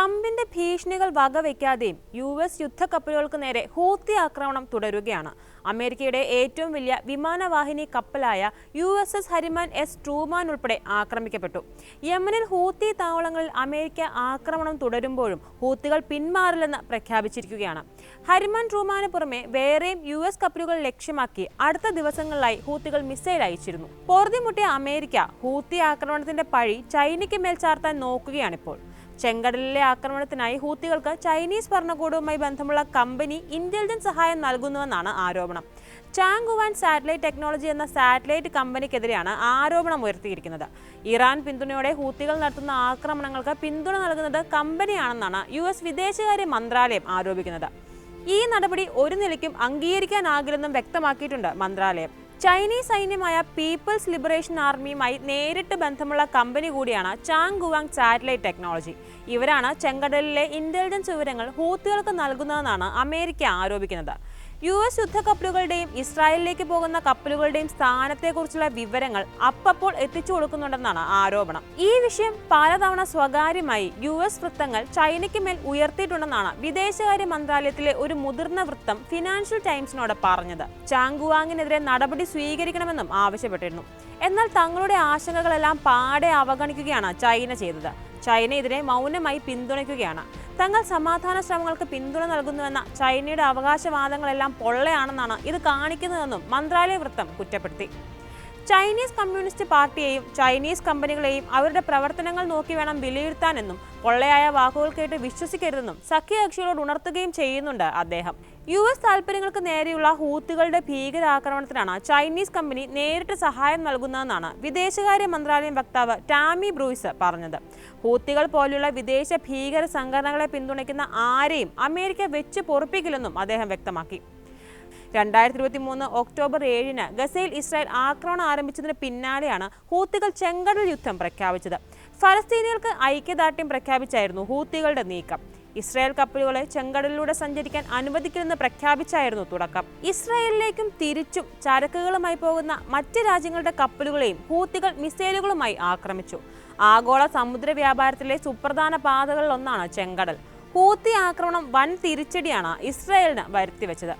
ട്രംപിന്റെ ഭീഷണികൾ വകവയ്ക്കാതെയും US യുദ്ധക്കപ്പലുകൾക്ക് നേരെ ഹൂത്തി ആക്രമണം തുടരുകയാണ്. അമേരിക്കയുടെ ഏറ്റവും വലിയ വിമാനവാഹിനി കപ്പലായ USS ഹരിമാൻ എസ് ട്രൂമാൻ ഉൾപ്പെടെ ആക്രമിക്കപ്പെട്ടു. യമനിൽ ഹൂത്തി താവളങ്ങളിൽ അമേരിക്ക ആക്രമണം തുടരുമ്പോഴും ഹൂത്തികൾ പിന്മാറില്ലെന്ന് പ്രഖ്യാപിച്ചിരിക്കുകയാണ്. ഹരിമാൻ ട്രൂമാന് പുറമെ വേറെയും US കപ്പലുകൾ ലക്ഷ്യമാക്കി അടുത്ത ദിവസങ്ങളിലായി ഹൂത്തികൾ മിസൈൽ അയച്ചിരുന്നു. പൊറുതിമുട്ടിയ അമേരിക്ക ഹൂത്തി ആക്രമണത്തിന്റെ പഴി ചൈനയ്ക്ക് മേൽ ചാർത്താൻ നോക്കുകയാണിപ്പോൾ. ചെങ്കടലിലെ ആക്രമണത്തിനായി ഹൂത്തികൾക്ക് ചൈനീസ് ഭരണകൂടവുമായി ബന്ധമുള്ള കമ്പനി ഇന്റലിജൻസ് സഹായം നൽകുന്നുവെന്നാണ് ആരോപണം. ചാങ്ഗുവാൻ സാറ്റലൈറ്റ് ടെക്നോളജി എന്ന സാറ്റലൈറ്റ് കമ്പനിക്കെതിരെയാണ് ആരോപണം ഉയർത്തിയിരിക്കുന്നത്. ഇറാൻ പിന്തുണയോടെ ഹൂത്തികൾ നടത്തുന്ന ആക്രമണങ്ങൾക്ക് പിന്തുണ നൽകുന്നത് കമ്പനിയാണെന്നാണ് US വിദേശകാര്യ മന്ത്രാലയം ആരോപിക്കുന്നത്. ഈ നടപടി ഒരു നിലയ്ക്കും അംഗീകരിക്കാനാകില്ലെന്നും വ്യക്തമാക്കിയിട്ടുണ്ട് മന്ത്രാലയം. ചൈനീസ് സൈന്യമായ പീപ്പിൾസ് ലിബറേഷൻ ആർമിയുമായി നേരിട്ട് ബന്ധമുള്ള കമ്പനി കൂടിയാണ് ചാങ്ഗുവാങ് സാറ്റലൈറ്റ് ടെക്നോളജി. ഇവരാണ് ചെങ്കടലിലെ ഇന്റലിജൻസ് വിവരങ്ങൾ ഹൂത്തികൾക്ക് നൽകുന്നതെന്നാണ് അമേരിക്ക ആരോപിക്കുന്നത്. US യുദ്ധക്കപ്പലുകളുടെയും ഇസ്രായേലിലേക്ക് പോകുന്ന കപ്പലുകളുടെയും സ്ഥാനത്തെക്കുറിച്ചുള്ള വിവരങ്ങൾ അപ്പപ്പോൾ എത്തിച്ചു കൊടുക്കുന്നുണ്ടെന്നാണ് ആരോപണം. ഈ വിഷയം പലതവണ സ്വകാര്യമായി US വൃത്തങ്ങൾ ചൈനയ്ക്ക് മേൽ ഉയർത്തിയിട്ടുണ്ടെന്നാണ് വിദേശകാര്യ മന്ത്രാലയത്തിലെ ഒരു മുതിർന്ന വൃത്തം ഫിനാൻഷ്യൽ ടൈംസിനോട് പറഞ്ഞത്. ചാങ്ഗുവാങ്ങിനെതിരെ നടപടി സ്വീകരിക്കണമെന്നും ആവശ്യപ്പെട്ടിരുന്നു. എന്നാൽ തങ്ങളുടെ ആശങ്കകളെല്ലാം പാടെ അവഗണിക്കുകയാണ് ചൈന ചെയ്തത്. ചൈന ഇതിനെ മൗനമായി പിന്തുണയ്ക്കുകയാണ്. തങ്ങൾ സമാധാന ശ്രമങ്ങൾക്ക് പിന്തുണ നൽകുന്നുവെന്ന ചൈനയുടെ അവകാശവാദങ്ങളെല്ലാം പൊള്ളയാണെന്നാണ് ഇത് കാണിക്കുന്നതെന്നും മന്ത്രാലയ വൃത്തം കുറ്റപ്പെടുത്തി. ചൈനീസ് കമ്മ്യൂണിസ്റ്റ് പാർട്ടിയെയും ചൈനീസ് കമ്പനികളെയും അവരുടെ പ്രവർത്തനങ്ങൾ നോക്കി വേണം വിലയിരുത്താനെന്നും പൊള്ളയായ വാക്കുകൾ കേട്ട് വിശ്വസിക്കരുതെന്നും സഖ്യകക്ഷികളോട് ഉണർത്തുകയും ചെയ്യുന്നുണ്ട് അദ്ദേഹം. US താൽപര്യങ്ങൾക്ക് നേരെയുള്ള ഹൂത്തികളുടെ ഭീകരാക്രമണത്തിനാണ് ചൈനീസ് കമ്പനി നേരിട്ട് സഹായം നൽകുന്നതെന്നാണ് വിദേശകാര്യ മന്ത്രാലയം വക്താവ് ടാമി ബ്രൂയ്സ് പറഞ്ഞത്. ഹൂത്തികൾ പോലുള്ള വിദേശ ഭീകര സംഘടനകളെ പിന്തുണയ്ക്കുന്ന ആരെയും അമേരിക്ക വെച്ച് പൊറുപ്പിക്കില്ലെന്നും അദ്ദേഹം വ്യക്തമാക്കി. 2023 ഒക്ടോബർ 7 ഗസയിൽ ഇസ്രായേൽ ആക്രമണം ആരംഭിച്ചതിന് പിന്നാലെയാണ് ഹൂത്തികൾ ചെങ്കടൽ യുദ്ധം പ്രഖ്യാപിച്ചത്. ഫലസ്തീനികൾക്ക് ഐക്യദാർഢ്യം പ്രഖ്യാപിച്ചായിരുന്നു ഹൂത്തികളുടെ നീക്കം. ഇസ്രായേൽ കപ്പലുകളെ ചെങ്കടലിലൂടെ സഞ്ചരിക്കാൻ അനുവദിക്കില്ലെന്ന് പ്രഖ്യാപിച്ചായിരുന്നു തുടക്കം. ഇസ്രായേലിലേക്കും തിരിച്ചും ചരക്കുകളുമായി പോകുന്ന മറ്റ് രാജ്യങ്ങളുടെ കപ്പലുകളെയും ഹൂത്തികൾ മിസൈലുകളുമായി ആക്രമിച്ചു. ആഗോള സമുദ്ര വ്യാപാരത്തിലെ സുപ്രധാന പാതകളിലൊന്നാണ് ചെങ്കടൽ. ഹൂത്തി ആക്രമണം വൻ തിരിച്ചടിയാണ് ഇസ്രായേലിന് വരുത്തിവെച്ചത്.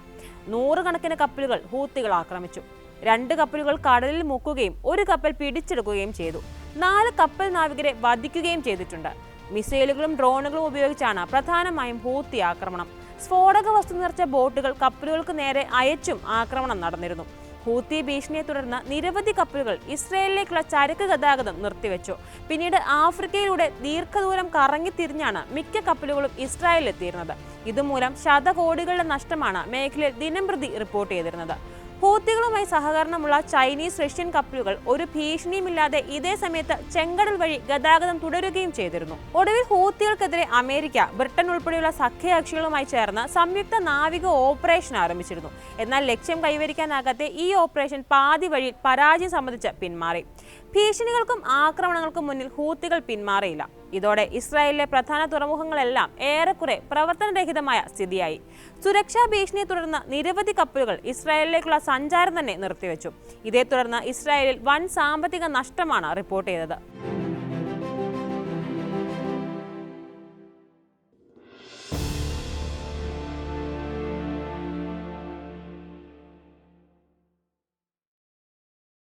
100 കണക്കിന് കപ്പലുകൾ ഹൂത്തികൾ ആക്രമിച്ചു. 2 കപ്പലുകൾ കടലിൽ മുക്കുകയും 1 കപ്പൽ പിടിച്ചെടുക്കുകയും ചെയ്തു. 4 കപ്പൽ നാവികരെ വധിക്കുകയും ചെയ്തിട്ടുണ്ട്. മിസൈലുകളും ഡ്രോണുകളും ഉപയോഗിച്ചാണ് പ്രധാനമായും ഹൂത്തി ആക്രമണം. സ്ഫോടക വസ്തു നിറച്ച ബോട്ടുകൾ കപ്പലുകൾക്ക് നേരെ അയച്ചും ആക്രമണം നടന്നിരുന്നു. ഹൂത്തി ഭീഷണിയെ തുടർന്ന് നിരവധി കപ്പലുകൾ ഇസ്രായേലിലേക്കുള്ള ചരക്ക് ഗതാഗതം നിർത്തിവെച്ചു. പിന്നീട് ആഫ്രിക്കയിലൂടെ ദീർഘദൂരം കറങ്ങിത്തിരിഞ്ഞാണ് മിക്ക കപ്പലുകളും ഇസ്രായേലിലെത്തിയിരുന്നത്. ഇതുമൂലം ശതകോടികളുടെ നഷ്ടമാണ് മേഖലയിൽ ദിനംപ്രതി റിപ്പോർട്ട് ചെയ്തിരുന്നത്. ഹൂത്തികളുമായി സഹകരണമുള്ള ചൈനീസ് റഷ്യൻ കപ്പലുകൾ ഒരു ഭീഷണിയുമില്ലാതെ ഇതേ സമയത്ത് ചെങ്കടൽ വഴി ഗതാഗതം തുടരുകയും ചെയ്തിരുന്നു. ഒടുവിൽ ഹൂത്തികൾക്കെതിരെ അമേരിക്ക, ബ്രിട്ടൻ ഉൾപ്പെടെയുള്ള സഖ്യകക്ഷികളുമായി ചേർന്ന് സംയുക്ത നാവിക ഓപ്പറേഷൻ ആരംഭിച്ചിരുന്നു. എന്നാൽ ലക്ഷ്യം കൈവരിക്കാനാകാതെ ഈ ഓപ്പറേഷൻ പാതി വഴിയിൽ പരാജയം സംബന്ധിച്ച് പിന്മാറി. ഭീഷണികൾക്കും ആക്രമണങ്ങൾക്കും മുന്നിൽ ഹൂത്തികൾ പിന്മാറിയില്ല. ഇതോടെ ഇസ്രായേലിലെ പ്രധാന തുറമുഖങ്ങളെല്ലാം ഏറെക്കുറെ പ്രവർത്തനരഹിതമായ സ്ഥിതിയായി. സുരക്ഷാ ഭീഷണിയെ തുടർന്ന് നിരവധി കപ്പലുകൾ ഇസ്രായേലിലേക്കുള്ള സഞ്ചാരം തന്നെ നിർത്തിവെച്ചു. ഇതേ തുടർന്ന് ഇസ്രായേലിൽ വൻ സാമ്പത്തിക നഷ്ടമാണ് റിപ്പോർട്ട് ചെയ്തത്.